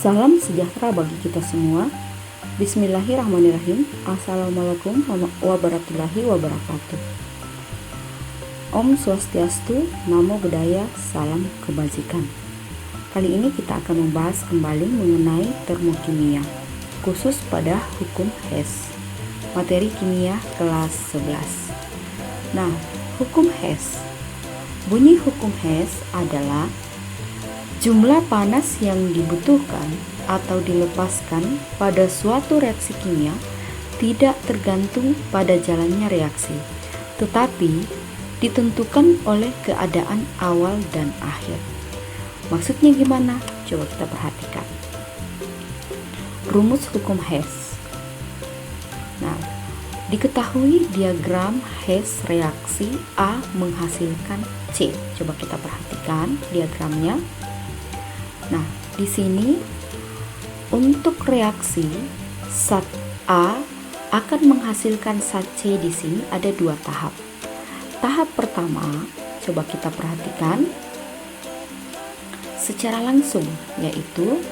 Salam sejahtera bagi kita semua. Bismillahirrahmanirrahim. Assalamualaikum warahmatullahi wabarakatuh. Om Swastiastu, Namo Buddhaya, Salam Kebajikan. Kali ini kita akan membahas kembali mengenai termokimia, khusus pada hukum Hess. Materi kimia kelas 11. Nah, hukum Hess. Bunyi hukum Hess adalah jumlah panas yang dibutuhkan atau dilepaskan pada suatu reaksi kimia tidak tergantung pada jalannya reaksi, tetapi ditentukan oleh keadaan awal dan akhir. Maksudnya gimana? Coba kita perhatikan. Rumus hukum Hess. Nah, diketahui diagram Hess reaksi A menghasilkan C. Coba kita perhatikan diagramnya. Nah, di sini untuk reaksi zat A akan menghasilkan zat C. Di sini ada dua tahap. Tahap pertama, coba kita perhatikan secara langsung, yaitu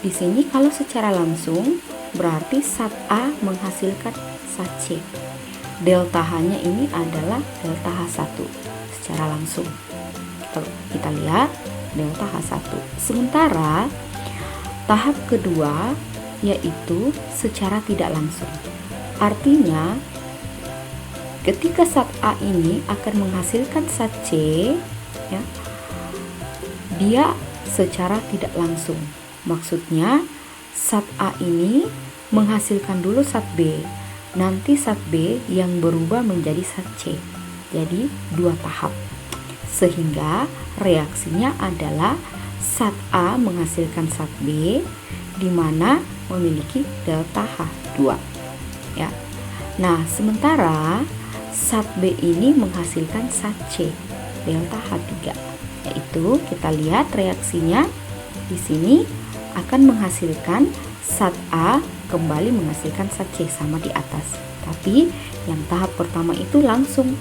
di sini kalau secara langsung berarti zat A menghasilkan zat C. Delta H-nya ini adalah delta H1 secara langsung. Kita lihat delta H1. Sementara tahap kedua yaitu secara tidak langsung. Artinya ketika zat A ini akan menghasilkan zat C, ya, dia secara tidak langsung. Maksudnya zat A ini menghasilkan dulu zat B, nanti zat B yang berubah menjadi zat C. Jadi dua tahap. Sehingga reaksinya adalah zat A menghasilkan zat B, di mana memiliki delta H2. Ya. Nah, sementara zat B ini menghasilkan zat C, delta H3. Yaitu kita lihat reaksinya di sini akan menghasilkan zat A kembali menghasilkan zat C sama di atas. Tapi yang tahap pertama itu langsung.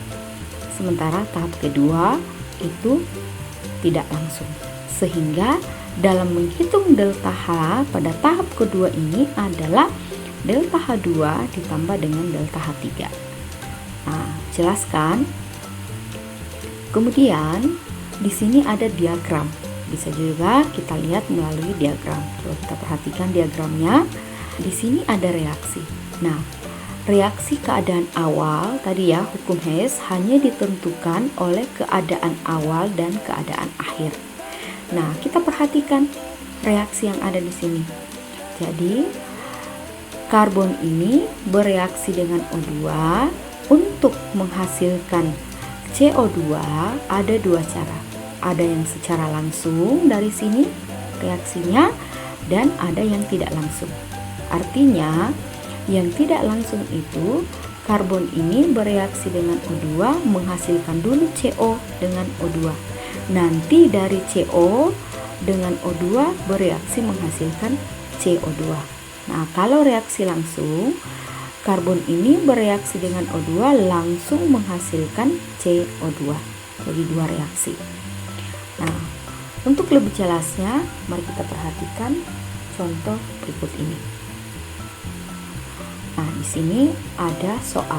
Sementara tahap kedua itu tidak langsung, sehingga dalam menghitung delta H pada tahap kedua ini adalah delta H2 ditambah dengan delta H3. Nah, jelaskan. Kemudian di sini ada diagram, bisa juga kita lihat melalui diagram. Coba kita perhatikan diagramnya. Di sini ada reaksi. Nah, reaksi keadaan awal tadi ya, hukum Hess hanya ditentukan oleh keadaan awal dan keadaan akhir. Nah, kita perhatikan reaksi yang ada di sini. Jadi, karbon ini bereaksi dengan O2 untuk menghasilkan CO2. Ada dua cara. Ada yang secara langsung dari sini reaksinya, dan ada yang tidak langsung. Artinya yang tidak langsung itu, karbon ini bereaksi dengan O2 menghasilkan dulu CO dengan O2. Nanti dari CO dengan O2 bereaksi menghasilkan CO2. Nah, kalau reaksi langsung, karbon ini bereaksi dengan O2 langsung menghasilkan CO2. Jadi dua reaksi. Nah, untuk lebih jelasnya, mari kita perhatikan contoh berikut ini. Nah, di sini ada soal.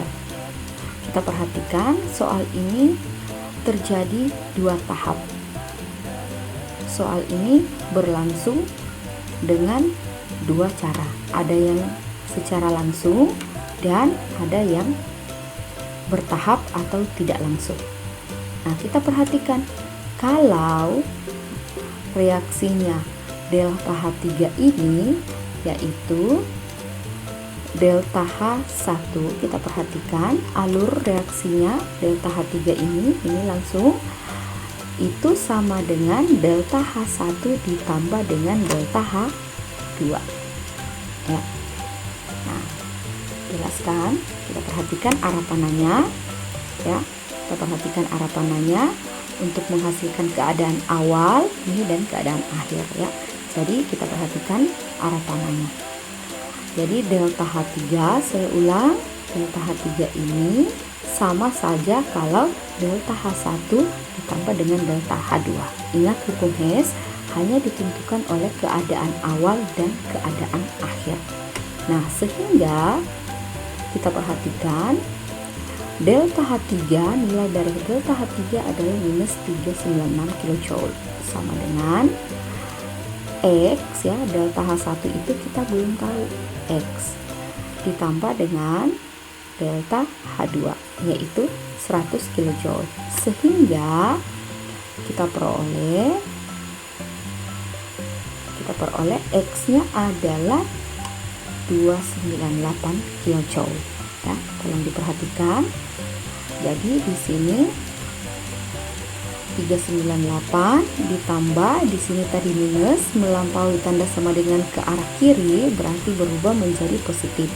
Kita perhatikan soal ini terjadi dua tahap. Soal ini berlangsung dengan dua cara. Ada yang secara langsung dan ada yang bertahap atau tidak langsung. Nah, kita perhatikan kalau reaksinya delta H3 ini yaitu delta H1, kita perhatikan alur reaksinya delta H3 ini langsung itu sama dengan delta H1 ditambah dengan delta H2. Ya. Nah, jelaskan, kita perhatikan arah panahnya ya. Kita perhatikan arah panahnya untuk menghasilkan keadaan awal ini dan keadaan akhir ya. Jadi kita perhatikan arah panahnya. Jadi delta H3, saya ulang, delta H3 ini sama saja kalau delta H1 ditambah dengan delta H2. Ingat hukum Hess, hanya ditentukan oleh keadaan awal dan keadaan akhir. Nah, sehingga kita perhatikan delta H3, nilai dari delta H3 adalah minus 396 kJ, sama dengan X ya, delta H1 itu kita belum tahu X, ditambah dengan delta H2 yaitu 100 kJ, sehingga kita peroleh X-nya adalah 298 kJ. Ya, tolong diperhatikan. Jadi di sini 398 ditambah di sini tadi minus, melampaui tanda sama dengan ke arah kiri berarti berubah menjadi positif,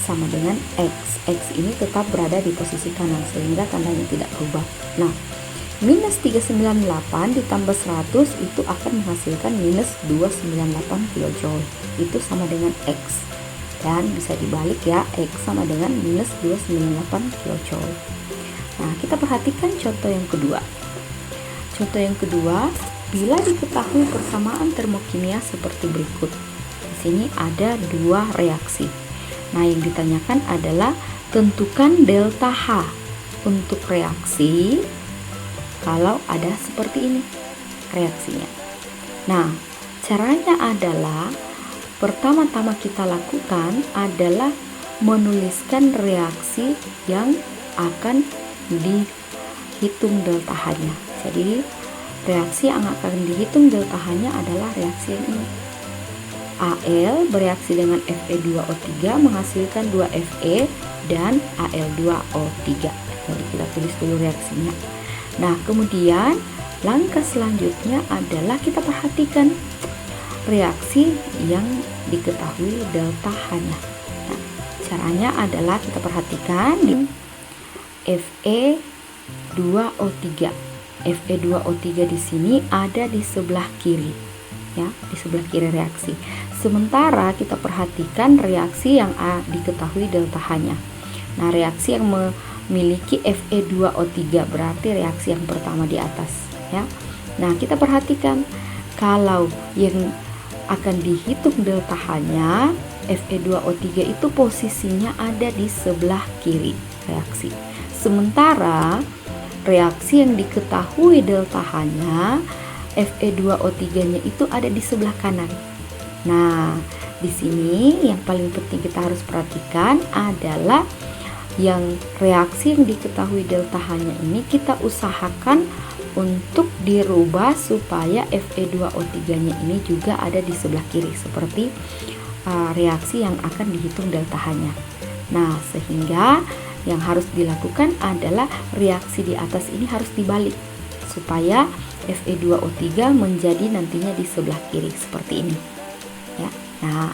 sama dengan X. X ini tetap berada di posisi kanan sehingga tandanya tidak berubah. Nah, minus 398 ditambah 100 itu akan menghasilkan minus 298 kJ. Itu sama dengan X. Dan bisa dibalik ya, X sama dengan minus 298 kJ. Nah, kita perhatikan contoh yang kedua. Contoh yang kedua, bila diketahui persamaan termokimia seperti berikut. Di sini ada dua reaksi. Nah, yang ditanyakan adalah tentukan delta H untuk reaksi kalau ada seperti ini reaksinya. Nah, caranya adalah pertama-tama kita lakukan adalah menuliskan reaksi yang akan dihitung delta H-nya. Jadi, reaksi yang akan dihitung delta H-nya adalah reaksi yang ini. Al bereaksi dengan Fe2O3 menghasilkan 2Fe dan Al2O3. Jadi kita tulis dulu reaksinya. Nah, kemudian langkah selanjutnya adalah kita perhatikan reaksi yang diketahui delta H-nya. Nah, caranya adalah kita perhatikan di Fe2O3. Fe2O3 di sini ada di sebelah kiri, ya, di sebelah kiri reaksi. Sementara kita perhatikan reaksi yang diketahui delta H-nya. Nah, reaksi yang memiliki Fe2O3 berarti reaksi yang pertama di atas, ya. Nah, kita perhatikan kalau yang akan dihitung delta H-nya, Fe2O3 itu posisinya ada di sebelah kiri reaksi. Sementara reaksi yang diketahui delta H-nya, Fe2O3-nya itu ada di sebelah kanan. Nah, di sini yang paling penting kita harus perhatikan adalah yang reaksi yang diketahui delta H-nya ini kita usahakan untuk dirubah supaya Fe2O3-nya ini juga ada di sebelah kiri seperti reaksi yang akan dihitung delta H-nya. Nah, sehingga yang harus dilakukan adalah reaksi di atas ini harus dibalik supaya Fe2O3 menjadi nantinya di sebelah kiri seperti ini. Ya. Nah,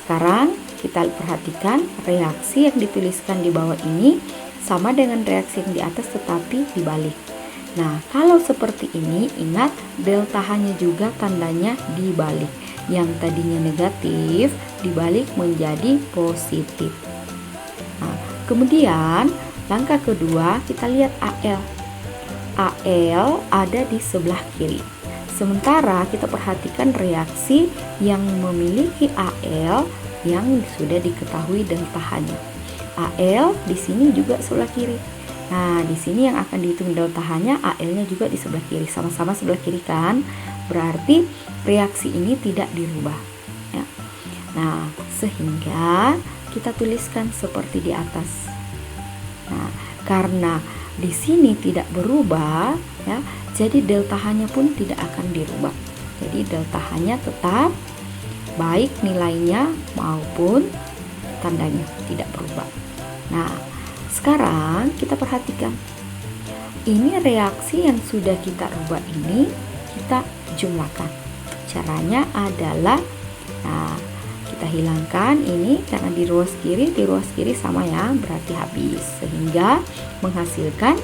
sekarang kita perhatikan reaksi yang dituliskan di bawah ini sama dengan reaksi yang di atas tetapi dibalik. Nah, kalau seperti ini, ingat delta H-nya juga tandanya dibalik. Yang tadinya negatif, dibalik menjadi positif. Nah, kemudian, langkah kedua, kita lihat Al. Al ada di sebelah kiri. Sementara kita perhatikan reaksi yang memiliki Al yang sudah diketahui delta H-nya. Al di sini juga sebelah kiri. Nah, di sini yang akan dihitung delta H-nya, Al-nya juga di sebelah kiri, sama-sama sebelah kiri kan? Berarti reaksi ini tidak dirubah. Ya. Nah, sehingga kita tuliskan seperti di atas. Nah, karena di sini tidak berubah, ya, jadi delta H-nya pun tidak akan dirubah. Jadi delta H-nya tetap baik nilainya maupun tandanya tidak berubah. Nah, sekarang kita perhatikan, ini reaksi yang sudah kita rubah ini kita jumlahkan. Caranya adalah, nah, kita hilangkan ini karena di ruas kiri sama ya, berarti habis, sehingga menghasilkan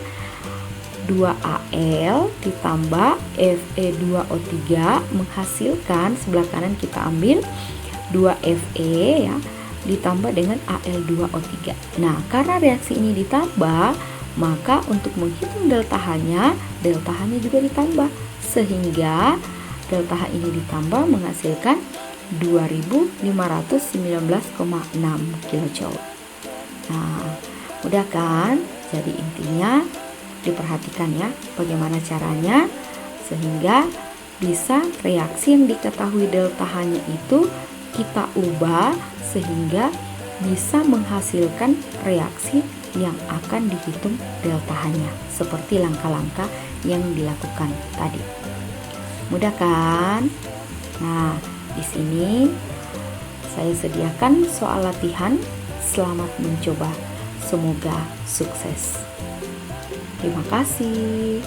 2Al ditambah Fe2O3 menghasilkan sebelah kanan kita ambil 2Fe ya, ditambah dengan Al2O3. Nah, karena reaksi ini ditambah, maka untuk menghitung delta H-nya juga ditambah, sehingga delta H ini ditambah menghasilkan 2519,6 kJ. Nah, mudah kan? Jadi intinya diperhatikan ya bagaimana caranya sehingga bisa reaksi yang diketahui delta H-nya itu kita ubah sehingga bisa menghasilkan reaksi yang akan dihitung delta H-nya seperti langkah-langkah yang dilakukan tadi. Mudah kan? Nah, di sini saya sediakan soal latihan. Selamat mencoba. Semoga sukses. Terima kasih.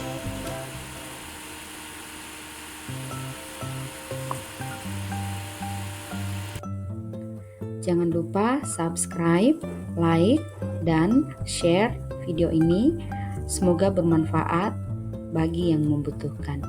Jangan lupa subscribe, like, dan share video ini. Semoga bermanfaat bagi yang membutuhkan.